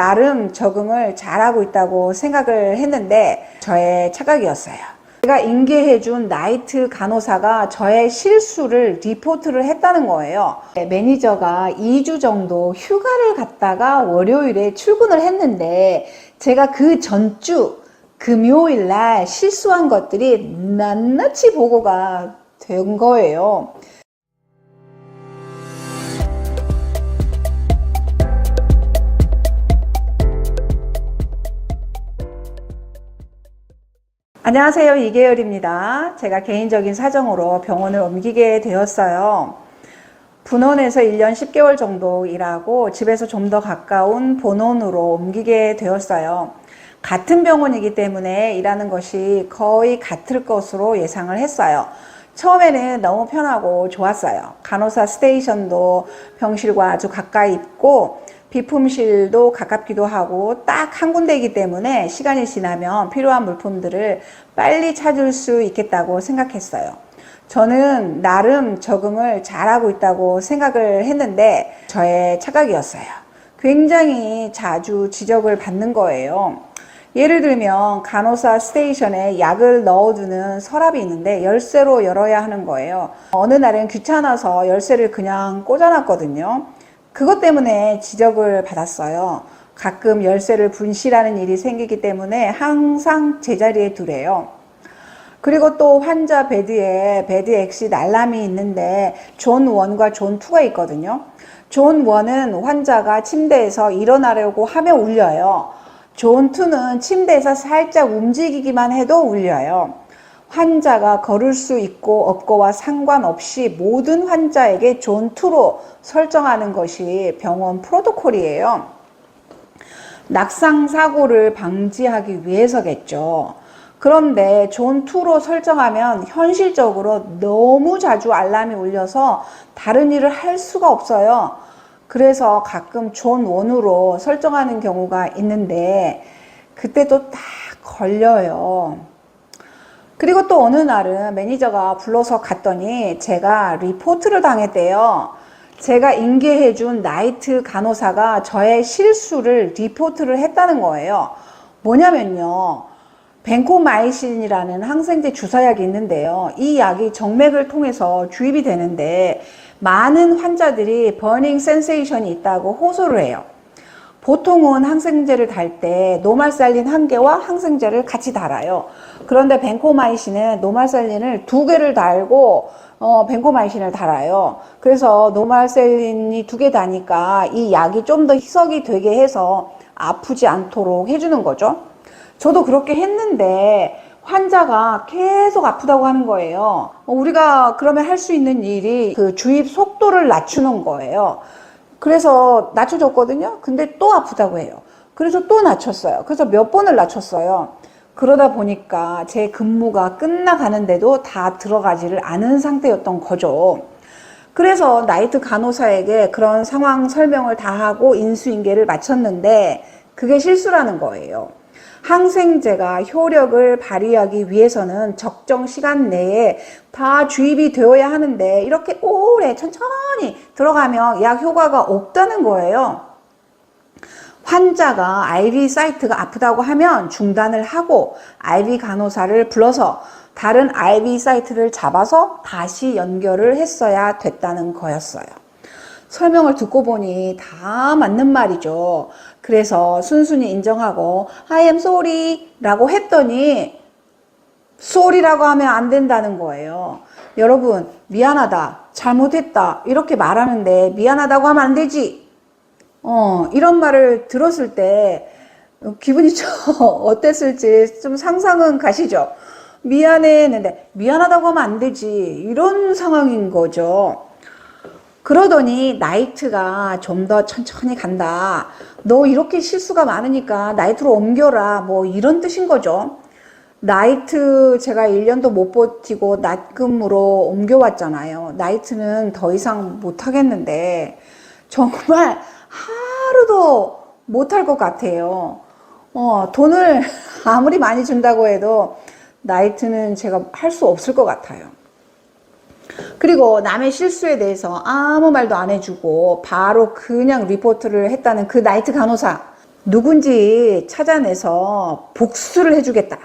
나름 적응을 잘하고 있다고 생각을 했는데 저의 착각이었어요. 제가 인계해준 나이트 간호사가 저의 실수를 리포트를 했다는 거예요. 매니저가 2주 정도 휴가를 갔다가 월요일에 출근을 했는데 제가 그 전주 금요일 날 실수한 것들이 낱낱이 보고가 된 거예요. 안녕하세요, 이계열입니다. 제가 개인적인 사정으로 병원을 옮기게 되었어요. 분원에서 1년 10개월 정도 일하고 집에서 좀 더 가까운 본원으로 옮기게 되었어요. 같은 병원이기 때문에 일하는 것이 거의 같을 것으로 예상을 했어요. 처음에는 너무 편하고 좋았어요. 간호사 스테이션도 병실과 아주 가까이 있고 비품실도 가깝기도 하고 딱 한 군데이기 때문에 시간이 지나면 필요한 물품들을 빨리 찾을 수 있겠다고 생각했어요. 저는 나름 적응을 잘하고 있다고 생각을 했는데 저의 착각이었어요. 굉장히 자주 지적을 받는 거예요. 예를 들면 간호사 스테이션에 약을 넣어두는 서랍이 있는데 열쇠로 열어야 하는 거예요. 어느 날은 귀찮아서 열쇠를 그냥 꽂아놨거든요. 그것 때문에 지적을 받았어요. 가끔 열쇠를 분실하는 일이 생기기 때문에 항상 제자리에 두래요. 그리고 또 환자 베드에 베드 엑싯 알람이 있는데 존 1과 존 2가 있거든요. 존 1은 환자가 침대에서 일어나려고 하면 울려요. 존 2는 침대에서 살짝 움직이기만 해도 울려요. 환자가 걸을 수 있고 없고와 상관없이 모든 환자에게 존 2로 설정하는 것이 병원 프로토콜이에요. 낙상 사고를 방지하기 위해서겠죠. 그런데 존 2로 설정하면 현실적으로 너무 자주 알람이 울려서 다른 일을 할 수가 없어요. 그래서 가끔 존 1으로 설정하는 경우가 있는데 그때도 딱 걸려요. 그리고 또 어느 날은 매니저가 불러서 갔더니 제가 리포트를 당했대요. 제가 인계해준 나이트 간호사가 저의 실수를 리포트를 했다는 거예요. 뭐냐면요. 벤코마이신이라는 항생제 주사약이 있는데요. 이 약이 정맥을 통해서 주입이 되는데 많은 환자들이 버닝 센세이션이 있다고 호소를 해요. 보통은 항생제를 달 때 노말살린 1개와 항생제를 같이 달아요. 그런데 벤코마이신은 노말살린을 2개를 달고 벤코마이신을 달아요. 그래서 노말살린이 2개 다니까 이 약이 좀 더 희석이 되게 해서 아프지 않도록 해주는 거죠. 저도 그렇게 했는데 환자가 계속 아프다고 하는 거예요. 우리가 그러면 할 수 있는 일이 그 주입 속도를 낮추는 거예요. 그래서 낮춰줬거든요. 근데 또 아프다고 해요. 그래서 또 낮췄어요. 그래서 몇 번을 낮췄어요. 그러다 보니까 제 근무가 끝나가는데도 다 들어가지를 않은 상태였던 거죠. 그래서 나이트 간호사에게 그런 상황 설명을 다 하고 인수인계를 마쳤는데 그게 실수라는 거예요. 항생제가 효력을 발휘하기 위해서는 적정 시간 내에 다 주입이 되어야 하는데 이렇게 오래 천천히 들어가면 약 효과가 없다는 거예요. 환자가 IV 사이트가 아프다고 하면 중단을 하고 IV 간호사를 불러서 다른 IV 사이트를 잡아서 다시 연결을 했어야 됐다는 거였어요. 설명을 듣고 보니 다 맞는 말이죠. 그래서 순순히 인정하고 I am sorry 라고 했더니 sorry라고 하면 안 된다는 거예요. 여러분 미안하다, 잘못했다 이렇게 말하는데 미안하다고 하면 안 되지. 이런 말을 들었을 때 기분이 좀 어땠을지 좀 상상은 가시죠. 미안해 했는데 미안하다고 하면 안 되지 이런 상황인 거죠. 그러더니 나이트가 좀 더 천천히 간다. 너 이렇게 실수가 많으니까 나이트로 옮겨라. 뭐 이런 뜻인 거죠. 나이트 제가 1년도 못 버티고 낮근무로 옮겨왔잖아요. 나이트는 더 이상 못 하겠는데 정말 하루도 못 할 것 같아요. 돈을 아무리 많이 준다고 해도 나이트는 제가 할 수 없을 것 같아요. 그리고 남의 실수에 대해서 아무 말도 안 해주고 바로 그냥 리포트를 했다는 그 나이트 간호사 누군지 찾아내서 복수를 해주겠다.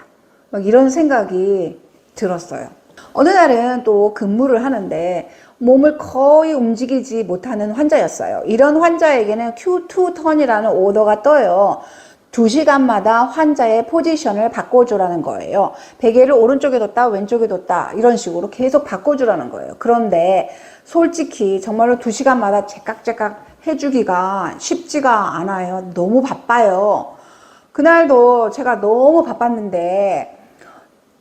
막 이런 생각이 들었어요. 어느 날은 또 근무를 하는데 몸을 거의 움직이지 못하는 환자였어요. 이런 환자에게는 Q2 턴이라는 오더가 떠요. 2시간마다 환자의 포지션을 바꿔주라는 거예요. 베개를 오른쪽에 뒀다 왼쪽에 뒀다 이런 식으로 계속 바꿔주라는 거예요. 그런데 솔직히 정말로 2시간마다 제깍제깍 해주기가 쉽지가 않아요. 너무 바빠요. 그날도 제가 너무 바빴는데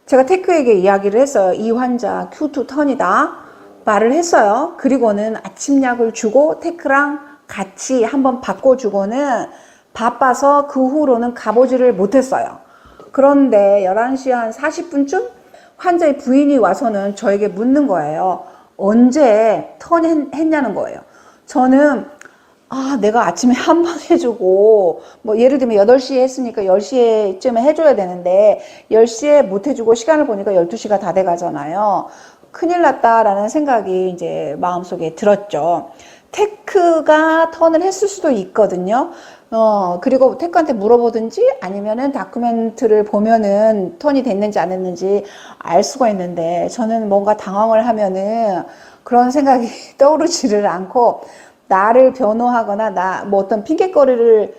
제가 테크에게 이야기를 했어요. 이 환자 Q2 턴이다 말을 했어요. 그리고는 아침 약을 주고 테크랑 같이 한번 바꿔주고는 바빠서 그 후로는 가보지를 못했어요. 그런데 11시 한 40분쯤 환자의 부인이 와서는 저에게 묻는 거예요. 언제 턴 했냐는 거예요. 저는 내가 아침에 한 번 해주고 뭐 예를 들면 8시에 했으니까 10시에쯤에 해줘야 되는데 10시에 못 해주고 시간을 보니까 12시가 다 돼 가잖아요. 큰일 났다라는 생각이 이제 마음속에 들었죠. 테크가 턴을 했을 수도 있거든요. 그리고 테크한테 물어보든지 아니면은 다큐멘트를 보면은 턴이 됐는지 안 됐는지 알 수가 있는데 저는 뭔가 당황을 하면은 그런 생각이 떠오르지를 않고 나를 변호하거나 뭐 어떤 핑계거리를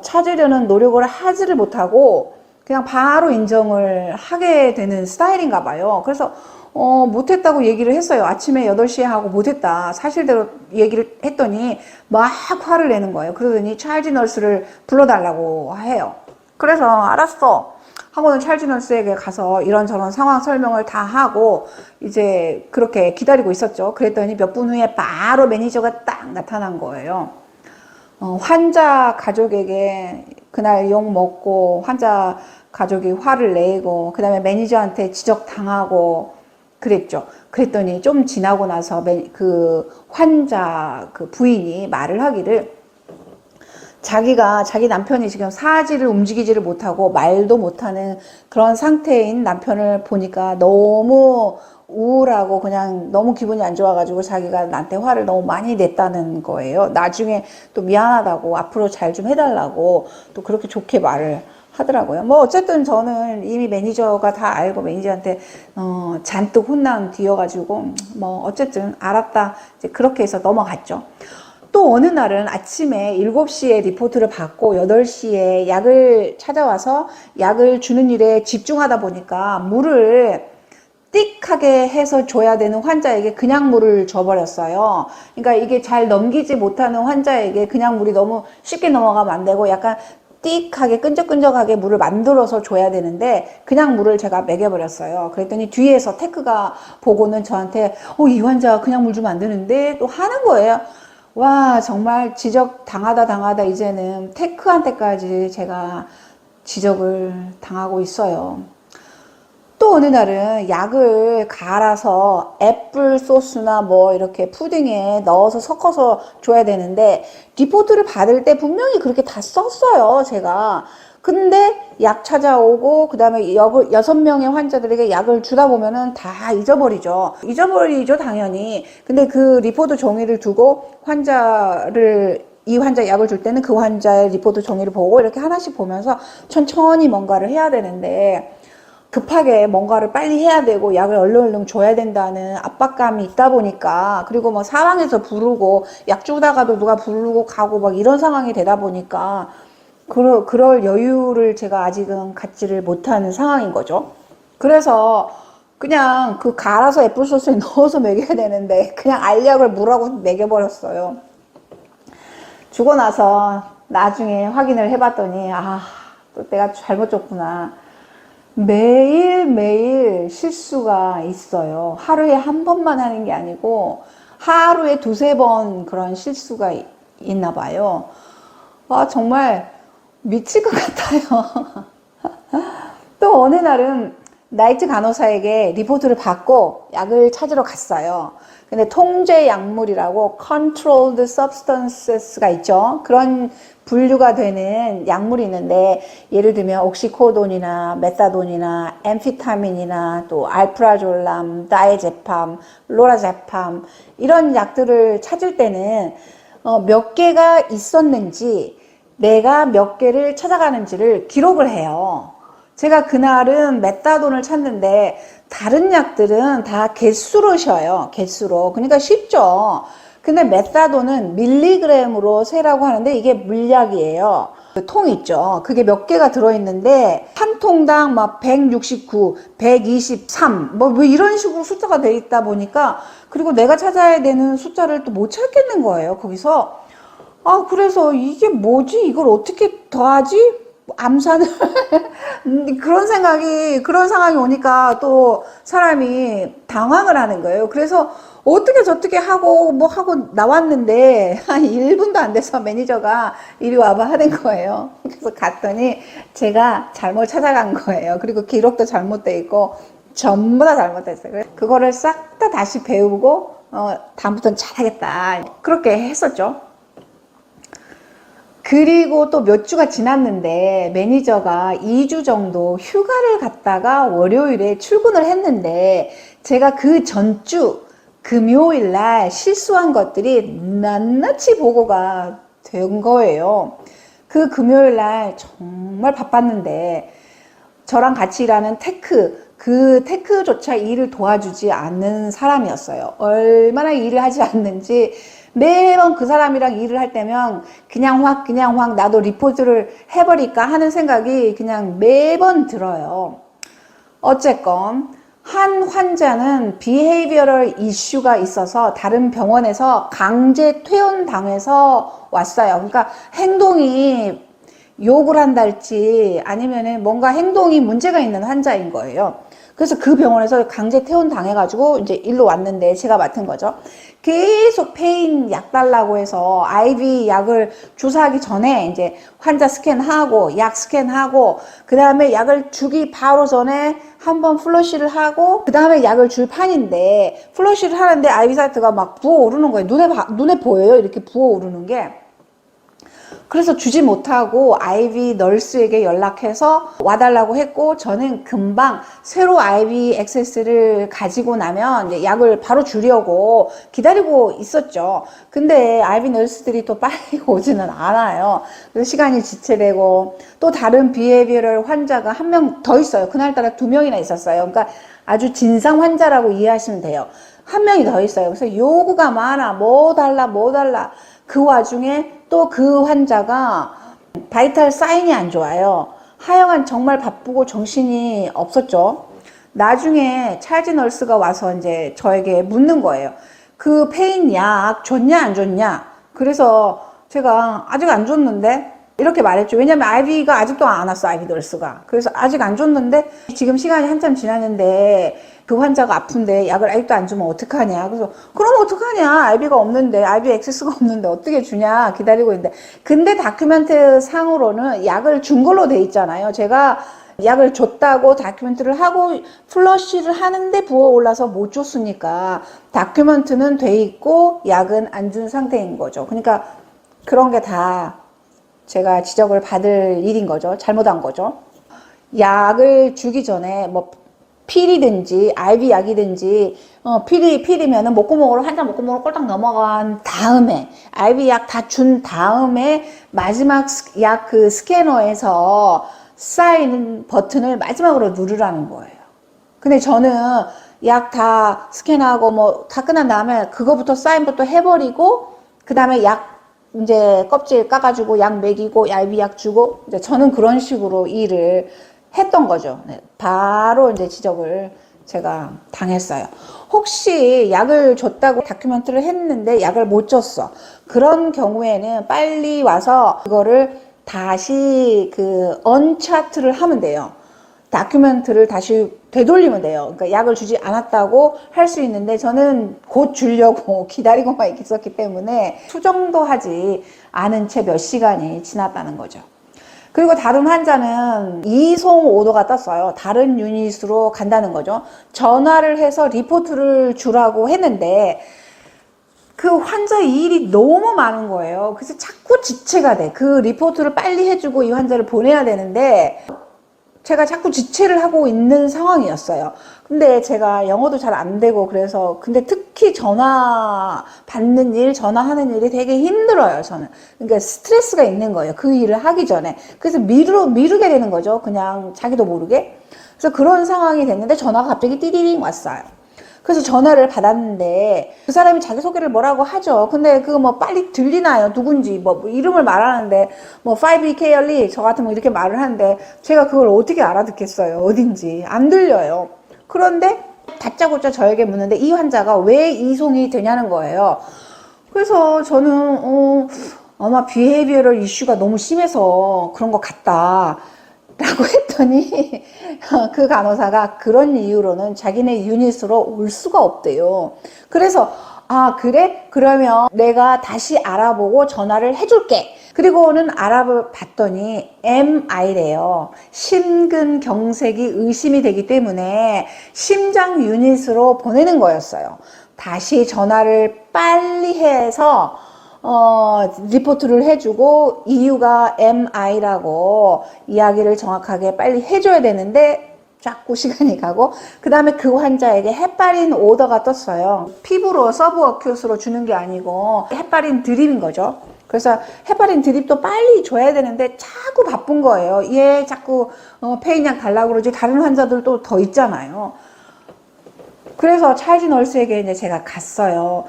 찾으려는 노력을 하지를 못하고 그냥 바로 인정을 하게 되는 스타일인가 봐요. 그래서 못했다고 얘기를 했어요. 아침에 8시에 하고 못했다. 사실대로 얘기를 했더니 막 화를 내는 거예요. 그러더니 차일드 널스를 불러달라고 해요. 그래서 알았어 하고는 차일드 널스에게 가서 이런저런 상황 설명을 다 하고 이제 그렇게 기다리고 있었죠. 그랬더니 몇 분 후에 바로 매니저가 딱 나타난 거예요. 환자 가족에게 그날 욕 먹고 환자 가족이 화를 내고 그 다음에 매니저한테 지적당하고 그랬죠. 그랬더니 좀 지나고 나서 그 환자 그 부인이 말을 하기를 자기 남편이 지금 사지를 움직이지를 못하고 말도 못하는 그런 상태인 남편을 보니까 너무 우울하고 그냥 너무 기분이 안 좋아가지고 자기가 나한테 화를 너무 많이 냈다는 거예요. 나중에 또 미안하다고 앞으로 잘 좀 해달라고 또 그렇게 좋게 말을 하더라고요. 뭐 어쨌든 저는 이미 매니저가 다 알고 매니저한테 잔뜩 혼난 뒤여가지고 뭐 어쨌든 알았다 이제 그렇게 해서 넘어갔죠. 또 어느 날은 아침에 7시에 리포트를 받고 8시에 약을 찾아와서 약을 주는 일에 집중하다 보니까 물을 띡하게 해서 줘야 되는 환자에게 그냥 물을 줘버렸어요. 그러니까 이게 잘 넘기지 못하는 환자에게 그냥 물이 너무 쉽게 넘어가면 안 되고 약간 띡하게 끈적끈적하게 물을 만들어서 줘야 되는데 그냥 물을 제가 먹여버렸어요. 그랬더니 뒤에서 테크가 보고는 저한테 이 환자 그냥 물 주면 안 되는데 또 하는 거예요. 와 정말 지적 당하다 이제는 테크한테까지 제가 지적을 당하고 있어요. 또 어느 날은 약을 갈아서 애플 소스나 뭐 이렇게 푸딩에 넣어서 섞어서 줘야 되는데 리포트를 받을 때 분명히 그렇게 다 썼어요 제가. 근데 약 찾아오고 그 다음에 6명의 환자들에게 약을 주다 보면은 다 잊어버리죠 당연히. 근데 그 리포트 종이를 두고 이 환자 약을 줄 때는 그 환자의 리포트 종이를 보고 이렇게 하나씩 보면서 천천히 뭔가를 해야 되는데 급하게 뭔가를 빨리 해야 되고 약을 얼른 줘야 된다는 압박감이 있다 보니까 그리고 뭐 사방에서 부르고 약 주다가도 누가 부르고 가고 막 이런 상황이 되다 보니까 그럴 여유를 제가 아직은 갖지를 못하는 상황인 거죠. 그래서 그냥 그 갈아서 애플소스에 넣어서 먹여야 되는데 그냥 알약을 물하고 먹여버렸어요. 주고 나서 나중에 확인을 해봤더니 또 내가 잘못 줬구나. 매일매일 실수가 있어요. 하루에 한 번만 하는 게 아니고 하루에 2-3번 그런 실수가 있나 봐요. 정말 미칠 것 같아요. 또 어느 날은 나이트 간호사에게 리포트를 받고 약을 찾으러 갔어요. 근데 통제 약물이라고 controlled substances가 있죠. 그런 분류가 되는 약물이 있는데 예를 들면 옥시코돈이나 메타돈이나 엠피타민이나 또 알프라졸람, 다이제팜, 로라제팜 이런 약들을 찾을 때는 몇 개가 있었는지 내가 몇 개를 찾아가는지를 기록을 해요. 제가 그날은 메타돈을 찾는데 다른 약들은 다 개수로 쉬어요. 개수로. 그러니까 쉽죠. 근데 메타돈은 밀리그램으로 세라고 하는데 이게 물약이에요. 그 통 있죠. 그게 몇 개가 들어있는데 한 통당 막 169, 123 뭐 이런 식으로 숫자가 돼 있다 보니까 그리고 내가 찾아야 되는 숫자를 또 못 찾겠는 거예요. 거기서 그래서 이게 뭐지? 이걸 어떻게 더하지? 암산을 그런 상황이 오니까 또 사람이 당황을 하는 거예요. 그래서 어떻게 저떻게 하고 뭐 하고 나왔는데 한 1분도 안 돼서 매니저가 이리 와봐 하는 거예요. 그래서 갔더니 제가 잘못 찾아간 거예요. 그리고 기록도 잘못돼 있고 전부 다 잘못됐어요. 그거를 싹 다 다시 배우고 다음부터는 잘하겠다 그렇게 했었죠. 그리고 또 몇 주가 지났는데 매니저가 2주 정도 휴가를 갔다가 월요일에 출근을 했는데 제가 그 전주 금요일 날 실수한 것들이 낱낱이 보고가 된 거예요. 그 금요일 날 정말 바빴는데 저랑 같이 일하는 그 테크조차 일을 도와주지 않는 사람이었어요. 얼마나 일을 하지 않는지 매번 그 사람이랑 일을 할 때면 그냥 확 나도 리포트를 해버릴까 하는 생각이 그냥 매번 들어요. 어쨌건 한 환자는 비헤이비어럴 이슈가 있어서 다른 병원에서 강제 퇴원당해서 왔어요. 그러니까 행동이 욕을 한달지 아니면은 뭔가 행동이 문제가 있는 환자인 거예요. 그래서 그 병원에서 강제 퇴원 당해가지고 이제 일로 왔는데 제가 맡은 거죠. 계속 페인 약 달라고 해서 IV 약을 주사하기 전에 이제 환자 스캔하고 약 스캔하고 그 다음에 약을 주기 바로 전에 한번 플러시를 하고 그 다음에 약을 줄 판인데 플러시를 하는데 IV 사이트가 막 부어오르는 거예요. 눈에 보여요. 이렇게 부어오르는 게. 그래서 주지 못하고 IV 널스에게 연락해서 와달라고 했고 저는 금방 새로 IV 액세스를 가지고 나면 이제 약을 바로 주려고 기다리고 있었죠. 근데 IV 널스들이 또 빨리 오지는 않아요. 그래서 시간이 지체되고 또 다른 비헤비어럴 환자가 한 명 더 있어요. 그날따라 2명이나 있었어요. 그러니까 아주 진상 환자라고 이해하시면 돼요. 한 명이 더 있어요. 그래서 요구가 많아. 뭐 달라. 그 와중에 또 그 환자가 바이탈 사인이 안 좋아요. 하여간 정말 바쁘고 정신이 없었죠. 나중에 찰지 널스가 와서 이제 저에게 묻는 거예요. 그 페인 약 줬냐 안 줬냐? 그래서 제가 아직 안 줬는데 이렇게 말했죠. 왜냐면 IV가 아직도 안 왔어, IV 널스가. 그래서 아직 안 줬는데 지금 시간이 한참 지났는데 그 환자가 아픈데 약을 아직도 안 주면 어떡하냐. 그래서 그럼 어떡하냐. IV가 없는데, IV 액세스가 없는데 어떻게 주냐. 기다리고 있는데. 근데 다큐멘트 상으로는 약을 준 걸로 돼 있잖아요. 제가 약을 줬다고 다큐멘트를 하고 플러시를 하는데 부어올라서 못 줬으니까 다큐멘트는 돼 있고 약은 안 준 상태인 거죠. 그러니까 그런 게 다 제가 지적을 받을 일인 거죠. 잘못한 거죠. 약을 주기 전에 뭐 필이든지 IV 약이든지 필이면은 목구멍으로 한 잔 목구멍으로 꼴딱 넘어간 다음에 IV 약 다 준 다음에 마지막 약 그 스캐너에서 쌓이는 버튼을 마지막으로 누르라는 거예요. 근데 저는 약 다 스캔하고 뭐 다 끝난 다음에 그거부터 사인부터 해버리고 그 다음에 약 이제 껍질 까가지고 약 먹이고 IV 약 주고 이제 저는 그런 식으로 일을 했던 거죠. 네, 바로 이제 지적을 제가 당했어요. 혹시 약을 줬다고 다큐멘트를 했는데 약을 못 줬어. 그런 경우에는 빨리 와서 그거를 다시 그 언차트를 하면 돼요. 다큐멘트를 다시 되돌리면 돼요. 그러니까 약을 주지 않았다고 할 수 있는데 저는 곧 주려고 기다리고만 있었기 때문에 수정도 하지 않은 채 몇 시간이 지났다는 거죠. 그리고 다른 환자는 이송 오더가 떴어요. 다른 유닛으로 간다는 거죠. 전화를 해서 리포트를 주라고 했는데 그 환자의 일이 너무 많은 거예요. 그래서 자꾸 지체가 돼. 그 리포트를 빨리 해주고 이 환자를 보내야 되는데 제가 자꾸 지체를 하고 있는 상황이었어요. 근데 제가 영어도 잘 안 되고 그래서 근데 특히 전화 받는 일, 전화하는 일이 되게 힘들어요, 저는. 그러니까 스트레스가 있는 거예요. 그 일을 하기 전에. 그래서 미루게 되는 거죠. 그냥 자기도 모르게. 그래서 그런 상황이 됐는데 전화가 갑자기 띠디링 왔어요. 그래서 전화를 받았는데 그 사람이 자기소개를 뭐라고 하죠. 근데 그거 뭐 빨리 들리나요? 누군지 뭐 이름을 말하는데 뭐 5EK 열리 저 같으면 이렇게 말을 하는데 제가 그걸 어떻게 알아듣겠어요? 어딘지 안 들려요. 그런데 다짜고짜 저에게 묻는데 이 환자가 왜 이송이 되냐는 거예요. 그래서 저는 아마 비헤이비어럴 이슈가 너무 심해서 그런 것 같다 라고 했더니 그 간호사가 그런 이유로는 자기네 유닛으로 올 수가 없대요. 그래서 아 그래? 그러면 내가 다시 알아보고 전화를 해줄게. 그리고는 알아봤더니 MI래요. 심근경색이 의심이 되기 때문에 심장 유닛으로 보내는 거였어요. 다시 전화를 빨리 해서 리포트를 해주고 이유가 MI라고 이야기를 정확하게 빨리 해줘야 되는데 자꾸 시간이 가고 그 다음에 그 환자에게 헤파린 오더가 떴어요. 피부로 서브어큐스로 주는 게 아니고 헤파린 드립인 거죠. 그래서 헤파린 드립도 빨리 줘야 되는데 자꾸 바쁜 거예요. 얘 자꾸 페인약 달라고 그러지 다른 환자들도 더 있잖아요. 그래서 찰지 널스에게 이제 제가 갔어요.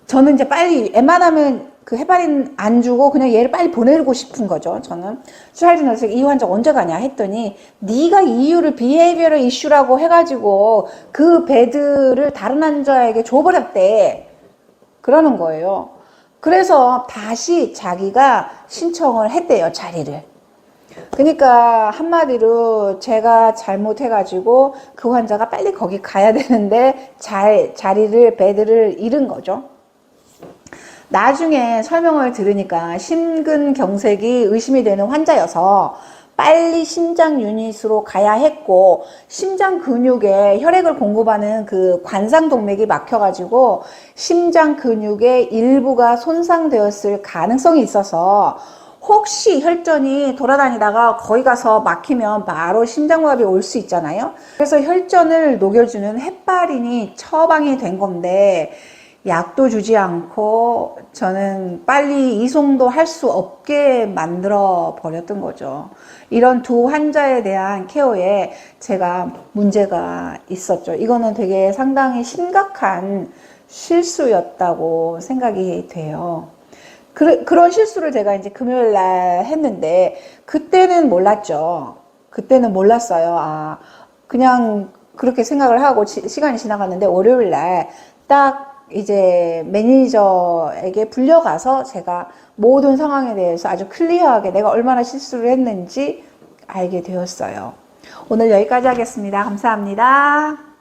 저는 이제 빨리 웬만하면 그 헤파린 안 주고 그냥 얘를 빨리 보내고 싶은 거죠. 저는 찰지 널스에게 이 환자 언제 가냐 했더니 네가 이유를 비헤이비어럴 이슈라고 해가지고 그 베드를 다른 환자에게 줘버렸대. 그러는 거예요. 그래서 다시 자기가 신청을 했대요, 자리를. 그러니까 한마디로 제가 잘못해가지고 그 환자가 빨리 거기 가야 되는데 자리를, 베드를 잃은 거죠. 나중에 설명을 들으니까 심근경색이 의심이 되는 환자여서 빨리 심장 유닛으로 가야 했고 심장 근육에 혈액을 공급하는 그 관상동맥이 막혀가지고 심장 근육의 일부가 손상되었을 가능성이 있어서 혹시 혈전이 돌아다니다가 거기 가서 막히면 바로 심장마비 올 수 있잖아요. 그래서 혈전을 녹여주는 헤파린이 처방이 된 건데 약도 주지 않고 저는 빨리 이송도 할 수 없게 만들어 버렸던 거죠. 이런 두 환자에 대한 케어에 제가 문제가 있었죠. 이거는 되게 상당히 심각한 실수였다고 생각이 돼요. 그런 실수를 제가 이제 금요일 날 했는데 그때는 몰랐죠. 그때는 몰랐어요. 아, 그냥 그렇게 생각을 하고 시간이 지나갔는데 월요일 날 딱 이제 매니저에게 불려가서 제가 모든 상황에 대해서 아주 클리어하게 내가 얼마나 실수를 했는지 알게 되었어요. 오늘 여기까지 하겠습니다. 감사합니다.